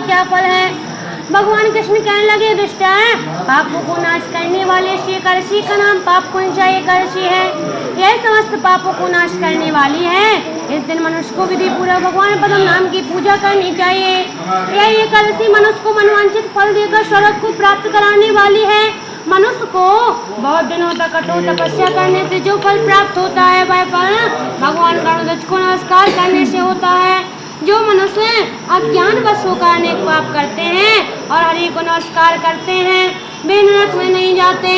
क्या फल है। भगवान कृष्ण कहने लगे, दुष्ट है, पापों को नाश करने वाले श्री एकादशी का नाम पाप पुंजा एकादशी है। यह समस्त पापों को नाश करने वाली है। इस दिन मनुष्य को विधि पूर्वक भगवान पद्म नाम की पूजा करनी चाहिए। यह एकादशी मनुष्य को मनवांछित फल देकर स्वर्ग को प्राप्त कराने वाली है। मनुष्य को बहुत दिनों तक कठोर तपस्या करने से जो फल प्राप्त होता है, वह फल भगवान गणेश को नमस्कार करने से होता है। जो मनुष्य अज्ञानवश होकर अनेक पाप करते हैं और हरि को नमस्कार करते हैं, वे नरक में नहीं जाते।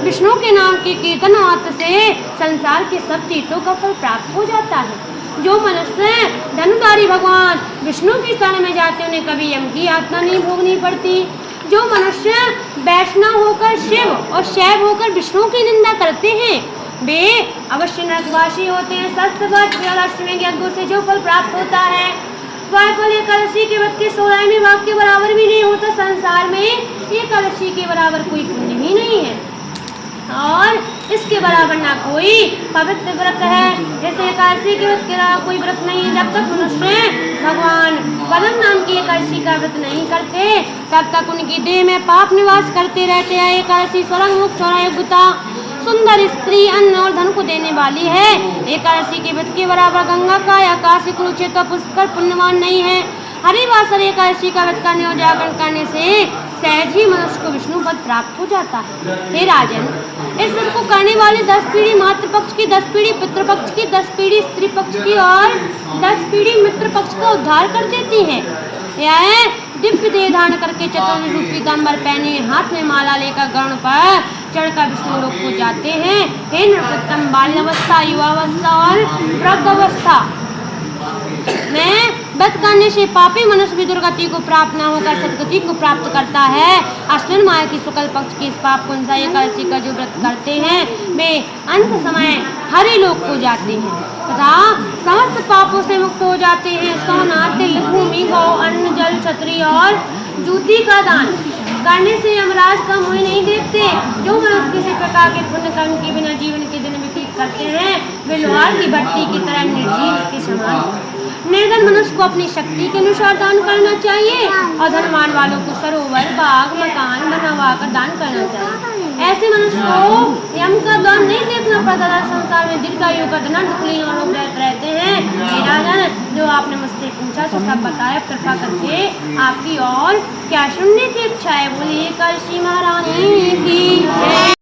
विष्णु के नाम के कीर्तन मात्र से संसार के सब तीर्थों का फल प्राप्त हो जाता है। जो मनुष्य धनुधारी भगवान विष्णु की शरण में जाते, उन्हें कभी यम की यातना नहीं भोगनी पड़ती। जो मनुष्य वैष्णव होकर शिव और शैव होकर विष्णु की निंदा करते हैं, वे अवश्य नरकवासी होते हैं। शास्त्रवत यज्ञों से जो फल प्राप्त होता है, वह फल एकादशी के व्रत के 16वें भाग के बराबर भी नहीं होता। संसार में एकादशी के बराबर कोई पुण्य ही नहीं है और इसके बराबर ना कोई पवित्र व्रत है। जैसे एकादशी के व्रत के अलावा कोई व्रत नहीं है। जब तक मनुष्य भगवान पद्म नाम की एकादशी का व्रत नहीं करते, तब तक उनकी देह में पाप निवास करते रहते हैं। एकादशी स्वर्ग मुक्त चौरायुगता सुंदर स्त्री अन्न और धन को देने वाली है। एकादशी के व्रत के बराबर गंगा का या काशी कुरुक्षेत्र पुष्कर पुण्यवान नहीं है। हरिवासर एकादशी का व्रत करने और जागरण करने से सहज ही मनुष्य को विष्णु पद प्राप्त हो जाता है। हे राजन, इस व्रत को करने वाले 10 पीढ़ी मातृपक्ष की, 10 पीढ़ी पितृपक्ष की, 10 पीढ़ी स्त्री पक्ष की और 10 पीढ़ी मित्र पक्ष का उद्धार कर देती है। यह दिव्य देह धारण करके चतुर्भुज रूपी पीताम्बर पहने हाथ में माला लेकर गरुड़ पर चढ़कर विष्णु लोक को जाते हैं। हे नृपतम, बाल्यावस्था, युवावस्था और वृद्धावस्था में व्रत करने से पापी मनुष्य भी दुर्गति को प्राप्त न होकर सदगति को प्राप्त करता है। अश्विन माह की शुक्ल पक्ष की इस पाप पुंजा एकादशी का जो व्रत करते हैं, वे अंत समय हरि लोक को जाते हैं तथा समस्त पापों से मुक्त हो जाते हैं। सोना, तिल, भूमि, गौ, अन्न, जल, छतरी और जूती का दान करने से यमराज का मुँह नहीं देखते। जो मनुष्य किसी प्रकार के पुण्य कर्म के बिना जीवन के दिन व्यतीत करते हैं, वे लोहार की भट्टी की तरह निर्जीव के समान। निर्धन मनुष्य को अपनी शक्ति के अनुसार दान करना चाहिए और धनवान वालों को सरोवर, बाग, मकान बनवा कर दान करना चाहिए। ऐसे मनुष्य को यम का दान नहीं देखना पड़ता। संसार में दीर्घायु का धन कुलीन और लोग रहते हैं। राजन, जो आपने मुझसे पूछा तो सब बताया। कृपा करके आपकी और क्या सुनने की इच्छा है, बोलिए एकादशी महारानी की जय।